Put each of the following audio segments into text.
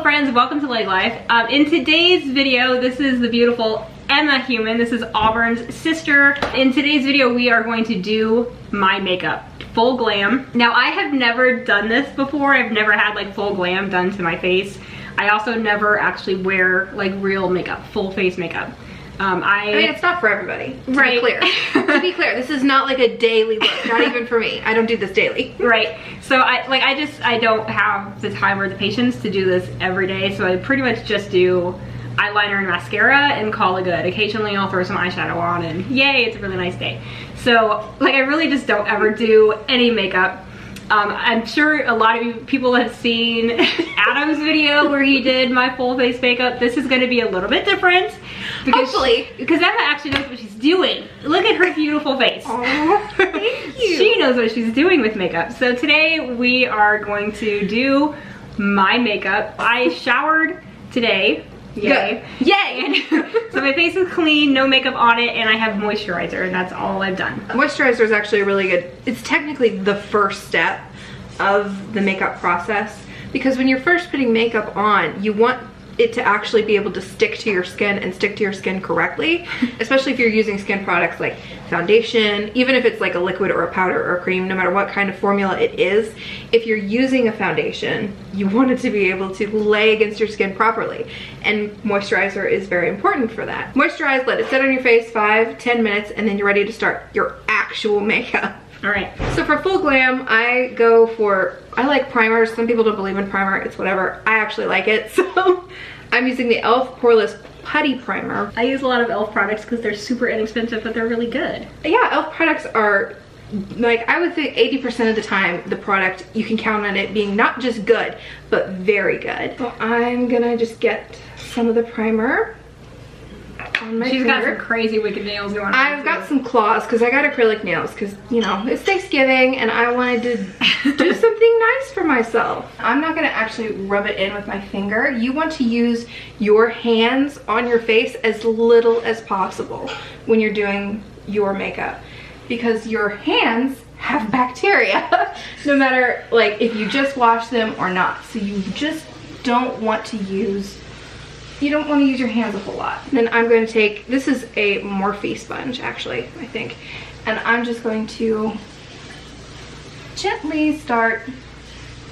friends, welcome to LeggLife. In today's video, this is the beautiful Emma Human. This is Auburn's sister. In today's video, we are going to do my makeup, full glam. Now, I have never done this before. I've never had like full glam done to my face. I also never actually wear like real makeup, full face makeup. I mean, it's not for everybody, to right. be clear. To be clear, this is not like a daily look, not even for me. I don't do this daily. Right. So I don't have the time or the patience to do this every day. So I pretty much just do eyeliner and mascara and call it good. Occasionally I'll throw some eyeshadow on and yay, it's a really nice day. So like I really just don't ever do any makeup. I'm sure a lot of you people have seen Adam's video where he did my full face makeup. This is going to be a little bit different because Emma actually knows what she's doing. Look at her beautiful face. Oh, thank you. She knows what she's doing with makeup. So today we are going to do my makeup. I showered today. Yay. Good. Yay! So my face is clean, no makeup on it, and I have moisturizer, and that's all I've done. Moisturizer is actually really good. It's technically the first step of the makeup process, because when you're first putting makeup on, you want it to actually be able to stick to your skin and stick to your skin correctly, especially if you're using skin products like foundation, even if it's like a liquid or a powder or a cream, no matter what kind of formula it is. If you're using a foundation, you want it to be able to lay against your skin properly, and moisturizer is very important for that. Moisturize, let it sit on your face 5-10 minutes, and then you're ready to start your actual makeup. All right. So for full glam, I like primers. Some people don't believe in primer, it's whatever. I actually like it, so I'm using the e.l.f. Poreless Putty Primer. I use a lot of e.l.f. products because they're super inexpensive, but they're really good. Yeah, e.l.f. products are, like, I would think 80% of the time, the product, you can count on it being not just good, but very good. So I'm gonna just get some of the primer on my finger. Got some crazy wicked nails going on. I've got some claws because I got acrylic nails because, you know, it's Thanksgiving and I wanted to do something nice for myself. I'm not going to actually rub it in with my finger. You want to use your hands on your face as little as possible when you're doing your makeup, because your hands have bacteria no matter like if you just wash them or not. So you just don't want to use your hands a whole lot. Then I'm going to take, this is a Morphe sponge actually, I think, and I'm just going to gently start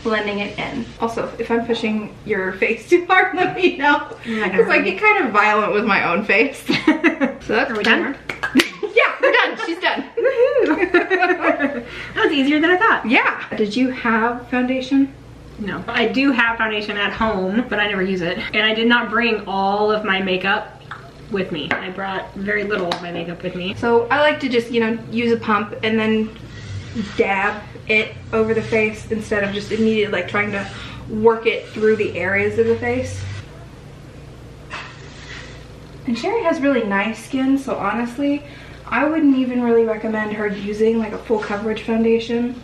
blending it in. Also, if I'm pushing your face too hard, let me know, because I get kind of violent with my own face. So that's Are we done? Yeah, we're done. She's done. Woohoo! That was easier than I thought. Yeah. Did you have foundation? No. I do have foundation at home, but I never use it. And I did not bring all of my makeup with me. I brought very little of my makeup with me. So I like to just, you know, use a pump and then dab it over the face instead of just immediately like trying to work it through the areas of the face. And Sherri has really nice skin, so honestly, I wouldn't even really recommend her using like a full coverage foundation,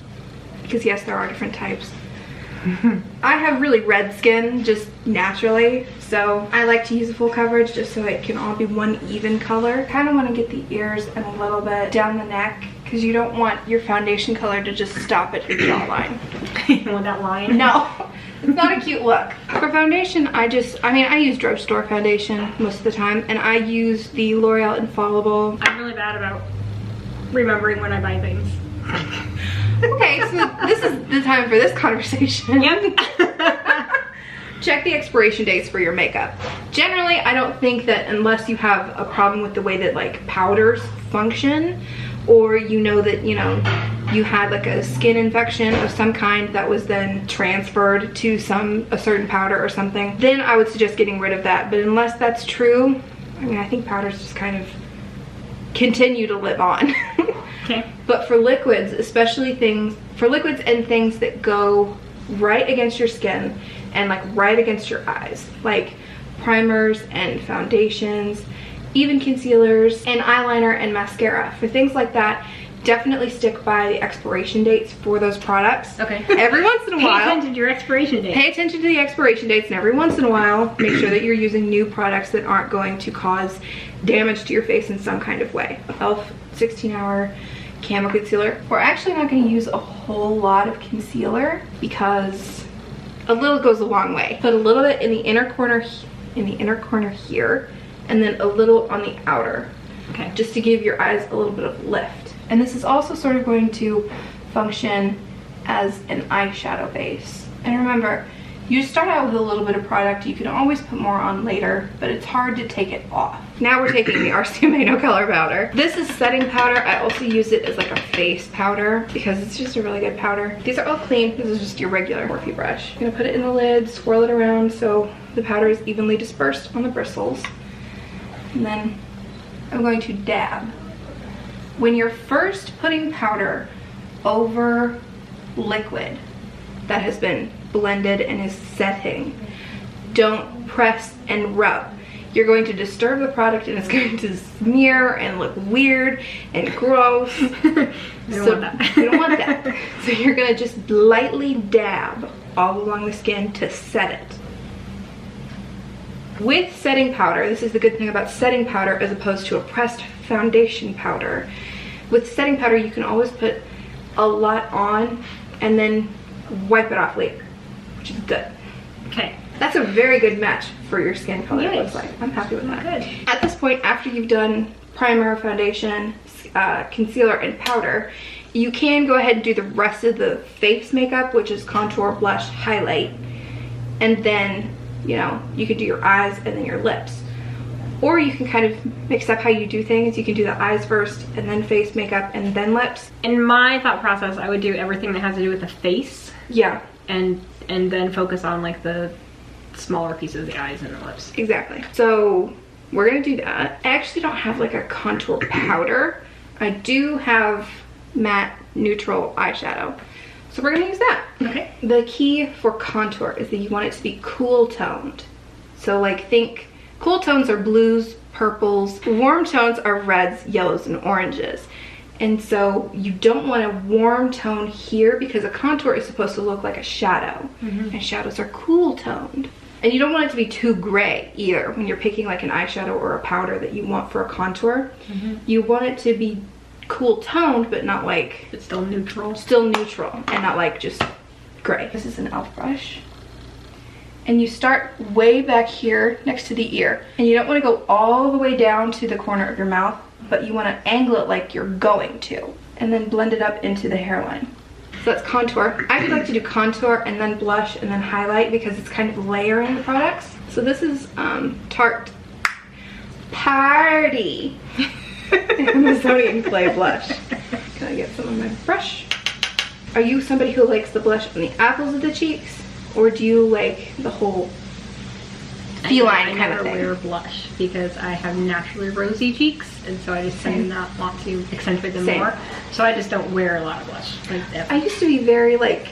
because yes, there are different types. I have really red skin just naturally, so I like to use a full coverage just so it can all be one even color. Kind of want to get the ears and a little bit down the neck, because you don't want your foundation color to just stop at your jawline. You want that line? No, it's not a cute look. For foundation, I use drugstore foundation most of the time, and I use the L'Oreal Infallible. I'm really bad about remembering when I buy things. Okay, so this is the time for this conversation. Yep. Check the expiration dates for your makeup. Generally, I don't think that unless you have a problem with the way that like powders function, or you know that, you know, you had like a skin infection of some kind that was then transferred to a certain powder or something, then I would suggest getting rid of that. But unless that's true, I mean, I think powders just kind of continue to live on. Okay. But for liquids, especially liquids and things that go right against your skin and like right against your eyes, like primers and foundations, even concealers and eyeliner and mascara, for things like that, definitely stick by the expiration dates for those products. Okay. Every once in a while, pay attention to your expiration date. Pay attention to the expiration dates, and every once in a while, make sure that you're using new products that aren't going to cause damage to your face in some kind of way. e.l.f. 16-hour Camo Concealer. We're actually not going to use a whole lot of concealer because A little goes a long way. Put a little bit in the inner corner here, and then a little on the outer. Okay. Just to give your eyes a little bit of lift. And this is also sort of going to function as an eyeshadow base. And remember, you start out with a little bit of product. You can always put more on later, but it's hard to take it off. Now we're taking the RCMA No Color Powder. This is setting powder. I also use it as like a face powder because it's just a really good powder. These are all clean. This is just your regular Morphe brush. I'm gonna put it in the lid, swirl it around so the powder is evenly dispersed on the bristles. And then I'm going to dab. When you're first putting powder over liquid that has been blended and is setting, don't press and rub. You're going to disturb the product and it's going to smear and look weird and gross. We don't want that. You don't want that. So you're gonna just lightly dab all along the skin to set it. With setting powder, this is the good thing about setting powder as opposed to a pressed foundation powder. With setting powder, you can always put a lot on and then wipe it off later, which is good. Okay. That's a very good match for your skin color, Nice. it looks like. I'm happy with that. Good. At this point, after you've done primer, foundation, concealer, and powder, you can go ahead and do the rest of the face makeup, which is contour, blush, highlight, and then, you know, you could do your eyes and then your lips. Or you can kind of mix up how you do things. You can do the eyes first and then face makeup and then lips. In my thought process, I would do everything that has to do with the face. Yeah. And then focus on like the smaller pieces of the eyes and the lips. Exactly. So we're gonna do that. I actually don't have like a contour powder. I do have matte neutral eyeshadow. So we're gonna use that. Okay. The key for contour is that you want it to be cool toned. So like think, cool tones are blues, purples, warm tones are reds, yellows, and oranges. And so you don't want a warm tone here because a contour is supposed to look like a shadow. And shadows are cool toned. And you don't want it to be too gray either when you're picking like an eyeshadow or a powder that you want for a contour. You want it to be cool toned, but not like... It's still neutral. Still neutral and not like just gray. This is an e.l.f. brush. And you start way back here next to the ear. And you don't want to go all the way down to the corner of your mouth, but you want to angle it like you're going to. And then blend it up into the hairline. So that's contour. I would like to do contour and then blush and then highlight because it's kind of layering the products. So this is Tarte Party Amazonian Clay Blush. Can I get some on my brush? Are you somebody who likes the blush on the apples of the cheeks? Or do you like the whole feline kind of thing? I never wear blush because I have naturally rosy cheeks, and so I just tend to not want to accentuate them more. So I just don't wear a lot of blush. Like that. I used to be very like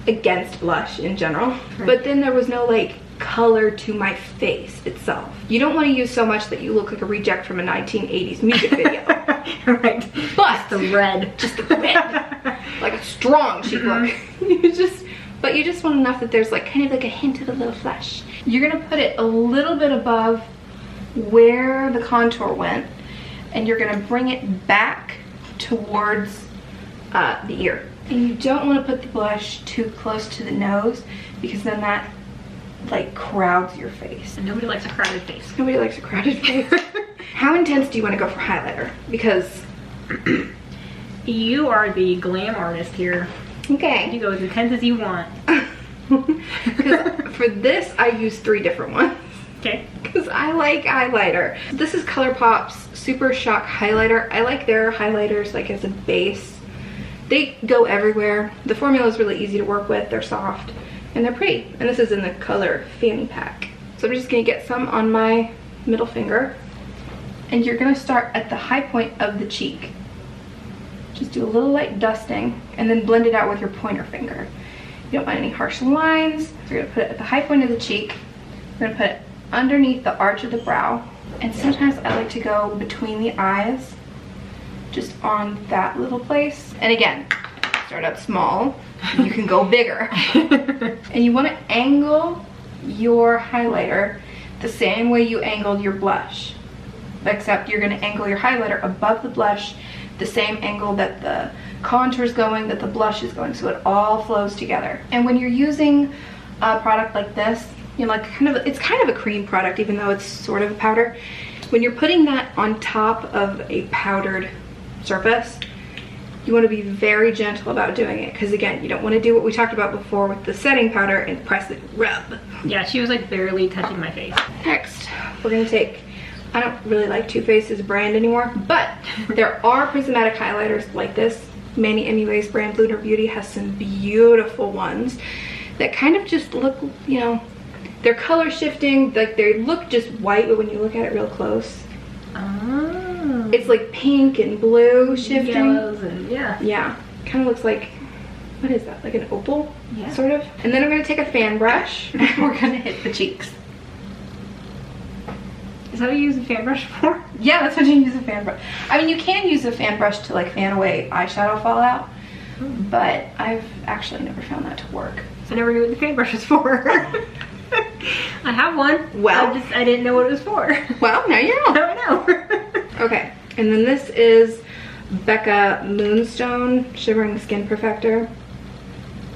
against blush in general, but then there was no like color to my face itself. You don't want to use so much that you look like a reject from a 1980s music video. Right. But the red. Just the red. Like a strong cheek look. But you just want enough that there's like kind of like a hint of a little flush. You're gonna put it a little bit above where the contour went, and you're gonna bring it back towards the ear. And you don't want to put the blush too close to the nose because then that like crowds your face. And nobody likes a crowded face. Nobody likes a crowded face. How intense do you want to go for highlighter? Because you are the glam artist here. okay. You go as intense as you want. Because for this, I use 3 different ones. Okay. Because I like highlighter. This is ColourPop's Super Shock Highlighter. I like their highlighters like as a base. They go everywhere. The formula is really easy to work with. They're soft and they're pretty. And this is in the color Fanny Pack. So I'm just gonna get some on my middle finger. And you're gonna start at the high point of the cheek. Just do a little light dusting and then blend it out with your pointer finger. You don't want any harsh lines. So you're gonna put it at the high point of the cheek. We're gonna put it underneath the arch of the brow. And sometimes I like to go between the eyes, just on that little place. And again, start up small, you can go bigger. And you wanna angle your highlighter the same way you angled your blush. Except you're gonna angle your highlighter above the blush the same angle that the contour is going, that the blush is going, so it all flows together. And when you're using a product like this, you know, like it's kind of a cream product, even though it's sort of a powder. When you're putting that on top of a powdered surface, you want to be very gentle about doing it, because again, you don't want to do what we talked about before with the setting powder and press it, rub. Yeah, she was like barely touching my face. Next, we're gonna take, I don't really like Too Faced as a brand anymore, but there are prismatic highlighters like this. Manny MUA's brand Lunar Beauty has some beautiful ones that kind of just look, you know, they're color shifting, like they look just white, but when you look at it real close, it's like pink and blue shifting. Yellows and yeah, kind of looks like, what is that, like an opal? Yeah, sort of. And then I'm going to take a fan brush and we're going to hit the cheeks. Is that what you use a fan brush for? Yeah, that's what you use a fan brush. I mean, you can use a fan brush to like fan away eyeshadow fallout, but I've actually never found that to work. I never knew what the fan brush was for. I have one. Well, I didn't know what it was for. Well, now you know. Now I know. Okay, and then this is Becca Moonstone Shimmering Skin Perfector.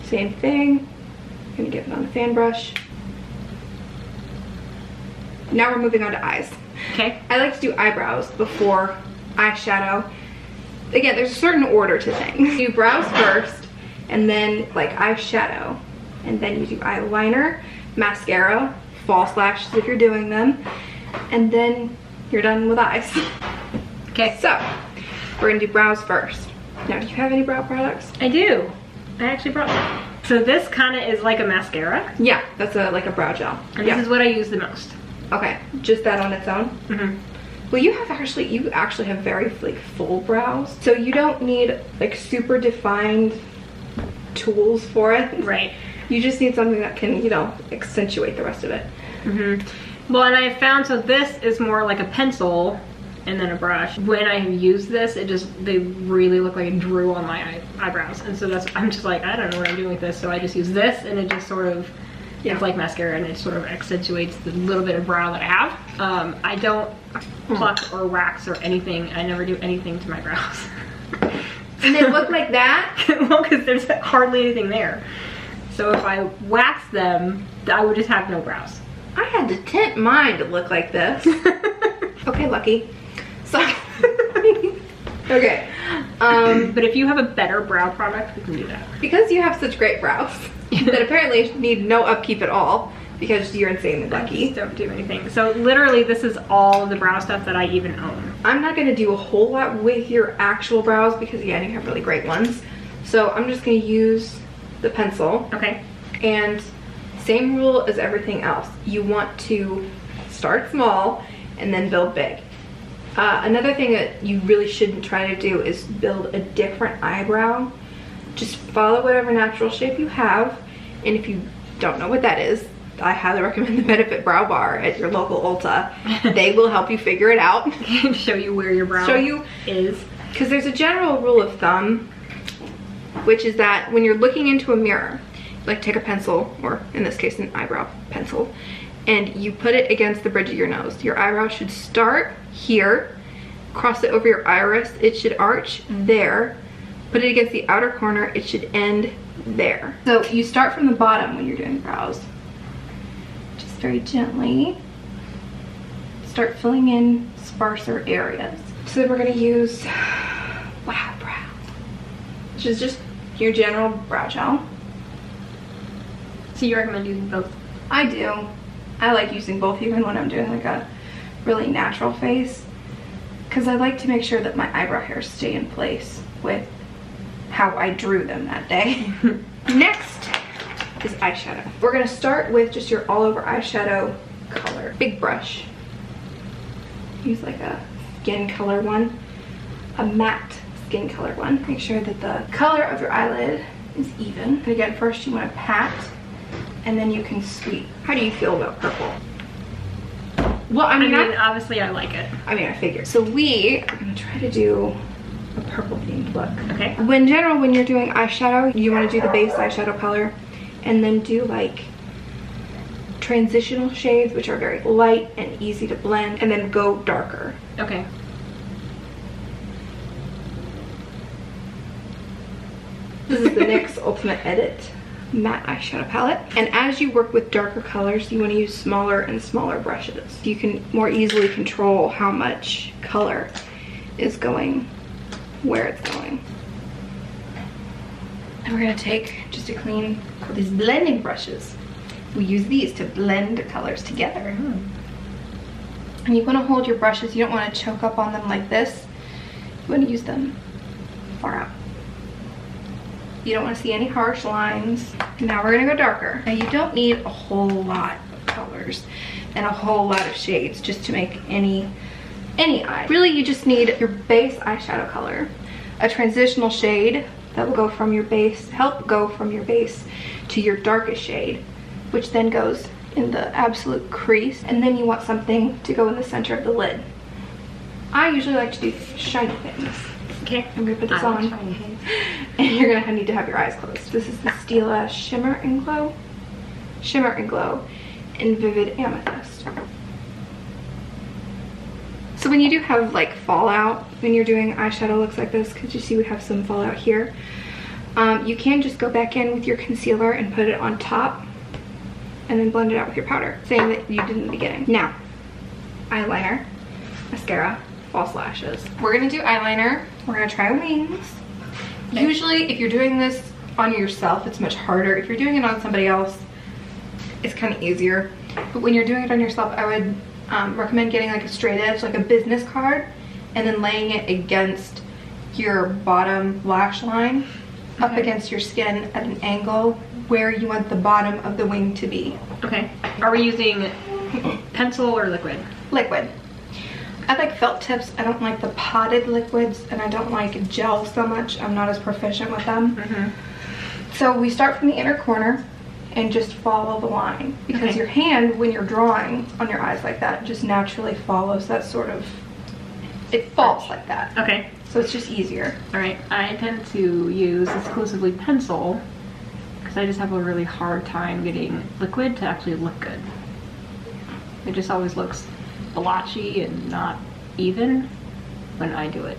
Same thing. I'm gonna get it on the fan brush. Now we're moving on to eyes. Okay. I like to do eyebrows before eyeshadow. Again, there's a certain order to things. You do brows first, and then like eyeshadow, and then you do eyeliner, mascara, false lashes if you're doing them, and then you're done with eyes. Okay. So, we're gonna do brows first. Now, do you have any brow products? I do. I actually brought one. So this kind of is like a mascara. Yeah, that's like a brow gel. And this is what I use the most. Okay, just that on its own? Mm-hmm. Well, you actually have very like full brows, so you don't need like super defined tools for it. Right. You just need something that can, you know, accentuate the rest of it. Mm-hmm. Well, and I found, so this is more like a pencil and then a brush. When I use this, they really look like it drew on my eyebrows. And so I'm just like, I don't know what I'm doing with this. So I just use this, and it just sort of, it's like mascara, and it sort of accentuates the little bit of brow that I have. I don't pluck or wax or anything. I never do anything to my brows. And they look like that? Well, because there's hardly anything there. So if I wax them, I would just have no brows. I had to tint mine to look like this. Okay, lucky. So, okay. But if you have a better brow product, we can do that. Because you have such great brows that apparently need no upkeep at all, because you're insanely lucky. I just don't do anything. So literally, this is all of the brow stuff that I even own. I'm not going to do a whole lot with your actual brows because, again, you have really great ones. So I'm just going to use the pencil. Okay. And same rule as everything else. You want to start small and then build big. Another thing that you really shouldn't try to do is build a different eyebrow. Just follow whatever natural shape you have. And if you don't know what that is, I highly recommend the Benefit Brow Bar at your local Ulta. They will help you figure it out. Show you where your brow is. Because there's a general rule of thumb, which is that when you're looking into a mirror, like take a pencil, or in this case an eyebrow pencil, and you put it against the bridge of your nose. Your eyebrow should start here, cross it over your iris, it should arch there, put it against the outer corner, it should end there. So you start from the bottom when you're doing brows. Just very gently start filling in sparser areas. So then we're gonna use Wow Brow, which is just your general brow gel. So you recommend using both? I do. I like using both even when I'm doing like a really natural face, because I like to make sure that my eyebrow hairs stay in place with how I drew them that day. Next is eyeshadow. We're gonna start with just your all over eyeshadow color. Big brush. Use like a skin color one, a matte skin color one. Make sure that the color of your eyelid is even. And again, first you want to pat, and then you can sweep. How do you feel about purple? Well, I mean obviously I like it. I figured. So we are gonna try to do a purple themed look. Okay. In general, when you're doing eyeshadow, you want to do the base eyeshadow color, and then do like transitional shades, which are very light and easy to blend, and then go darker. Okay. This is the NYX Ultimate Edit matte eyeshadow palette. And as you work with darker colors, you want to use smaller and smaller brushes. You can more easily control how much color is going where it's going. And we're going to take just a clean, these blending brushes. We use these to blend the colors together. And you want to hold your brushes. You don't want to choke up on them like this. You want to use them far out. You don't want to see any harsh lines. Now we're going to go darker. Now you don't need a whole lot of colors and a whole lot of shades just to make any eye. Really, you just need your base eyeshadow color, a transitional shade that will go from your base, help go from your base to your darkest shade, which then goes in the absolute crease. And then you want something to go in the center of the lid. I usually like to do shiny things. Okay, I'm gonna put this on. And you're gonna need to have your eyes closed. This is the Stila Shimmer and Glow in Vivid Amethyst. So when you do have like fallout, when you're doing eyeshadow looks like this, because you see we have some fallout here, you can just go back in with your concealer and put it on top and then blend it out with your powder, same that you did in the beginning. Now, eyeliner, mascara, false lashes. We're gonna do eyeliner. We're gonna try wings. Okay. Usually if you're doing this on yourself, it's much harder. If you're doing it on somebody else, it's kind of easier. But when you're doing it on yourself, I would recommend getting like a straight edge, like a business card, and then laying it against your bottom lash line, up against your skin at an angle where you want the bottom of the wing to be. Okay. Are we using pencil or liquid? Liquid. I like felt tips. I don't like the potted liquids, and I don't like gel so much. I'm not as proficient with them. So we start from the inner corner and just follow the line, because your hand, when you're drawing on your eyes like that, just naturally follows that sort of, it falls like that. Okay. So it's just easier. All right, I tend to use exclusively pencil because I just have a really hard time getting liquid to actually look good. It just always looks blotchy and not even when I do it.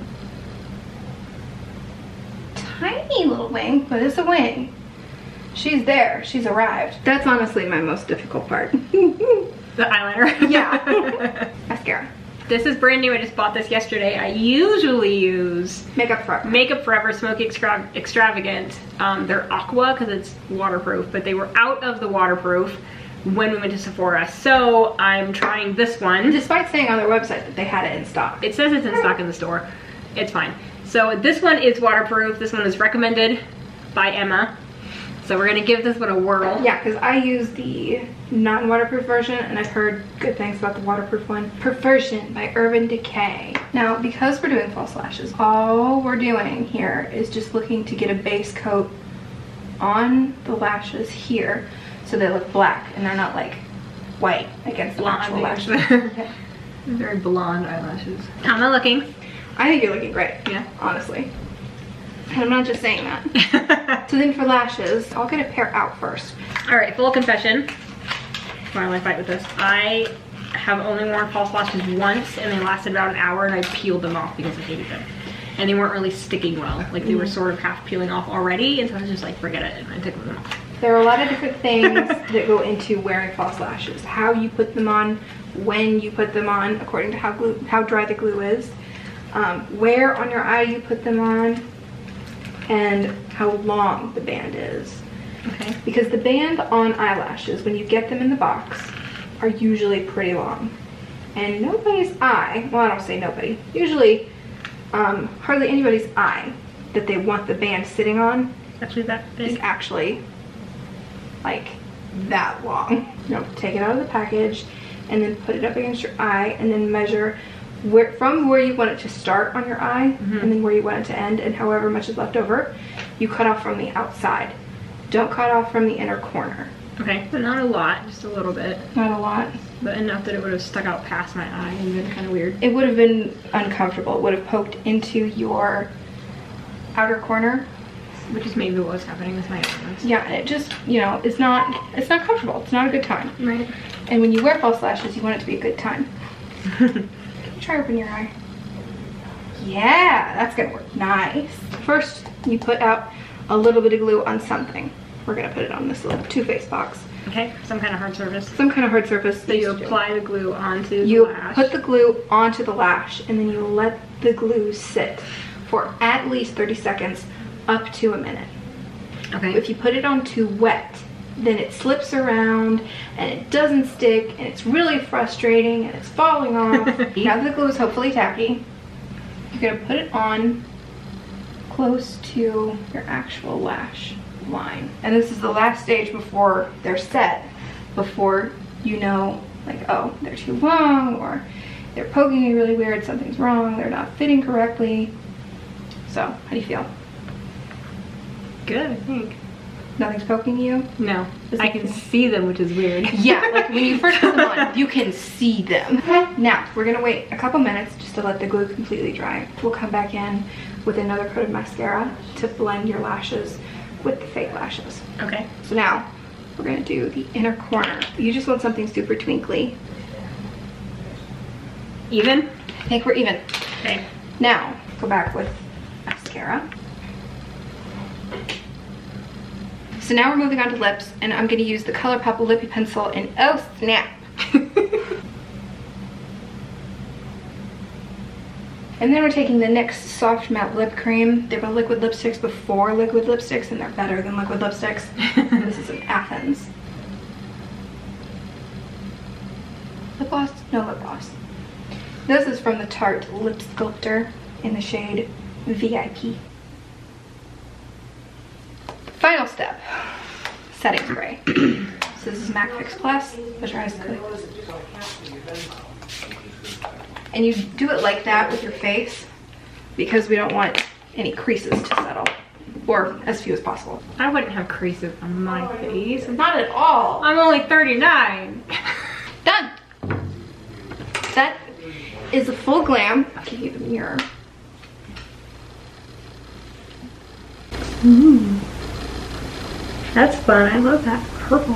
Tiny little wing, but it's a wing. She's there. She's arrived. That's honestly my most difficult part. The eyeliner? Yeah. Mascara. This is brand new. I just bought this yesterday. I usually use Makeup Forever. Makeup Forever Smoky Extravagant. They're aqua because it's waterproof, but they were out of the waterproof when we went to Sephora. So I'm trying this one. Despite saying on their website that they had it in stock. It says it's in stock in the store. It's fine. So this one is waterproof. This one is recommended by Emma. So we're gonna give this one a whirl. Yeah, because I use the non-waterproof version, and I've heard good things about the waterproof one. Perversion by Urban Decay. Now, because we're doing false lashes, all we're doing here is just looking to get a base coat on the lashes here, so they look black and they're not like white against the actual lashes. Very blonde eyelashes. How am I looking? I think you're looking great. Yeah, honestly. And I'm not just saying that. So then for lashes, I'll get a pair out first. All right, full confession. While I fight with this, I have only worn false lashes once, and they lasted about an hour, and I peeled them off because I hated them. And they weren't really sticking well. Like they were sort of half peeling off already, and so I was just like, forget it, and I took them off. There are a lot of different things that go into wearing false lashes. How you put them on, when you put them on, according to how dry the glue is, where on your eye you put them on, and how long the band is. Okay. Because the band on eyelashes, when you get them in the box, are usually pretty long. And nobody's eye, well, I don't say nobody, usually hardly anybody's eye that they want the band sitting on actually that big is actually like that long. No, take it out of the package and then put it up against your eye and then measure from where you want it to start on your eye and then where you want it to end, and however much is left over, you cut off from the outside. Don't cut off from the inner corner. Okay, but not a lot, just a little bit. Not a lot. But enough that it would have stuck out past my eye and been kind of weird. It would have been uncomfortable. It would have poked into your outer corner. Which is maybe what was happening with my eyes. Yeah, and it just, you know, it's not comfortable. It's not a good time. Right. And when you wear false lashes, you want it to be a good time. Try open your eye. Yeah, that's gonna work nice. First, you put out a little bit of glue on something. We're gonna put it on this little Too Faced box. Okay, some kind of hard surface. Some kind of hard surface. So you apply the glue onto the you lash. put the glue onto the lash, and then you let the glue sit for at least 30 seconds up to a minute. Okay. If you put it on too wet, then it slips around and it doesn't stick, and it's really frustrating and it's falling off. Now that the glue is hopefully tacky, you're gonna put it on close to your actual lash line. And this is the last stage before they're set, before you know, like, oh, they're too long, or they're poking me really weird, something's wrong, they're not fitting correctly. So, how do you feel? Good, I think. Nothing's poking you? No, I can see them, which is weird. Yeah, like when you first put them on, you can see them. Now, we're gonna wait a couple minutes just to let the glue completely dry. We'll come back in with another coat of mascara to blend your lashes with the fake lashes. Okay. So now, we're gonna do the inner corner. You just want something super twinkly. Even? I think we're even. Okay. Now, go back with mascara. So now we're moving on to lips, and I'm gonna use the ColourPop Lippy Pencil in Oh Snap. And then we're taking the NYX Soft Matte Lip Cream. They were liquid lipsticks before liquid lipsticks, and they're better than liquid lipsticks. This is in Athens. Lip gloss? No lip gloss. This is from the Tarte Lip Sculptor in the shade VIP. Final step, setting spray. So this is MAC Fix Plus, which your eyes good. And you do it like that with your face because we don't want any creases to settle, or as few as possible. I wouldn't have creases on my face. Not at all. I'm only 39. Done. That is a full glam. I'll give you the mirror. Ooh. That's fun. I love that purple.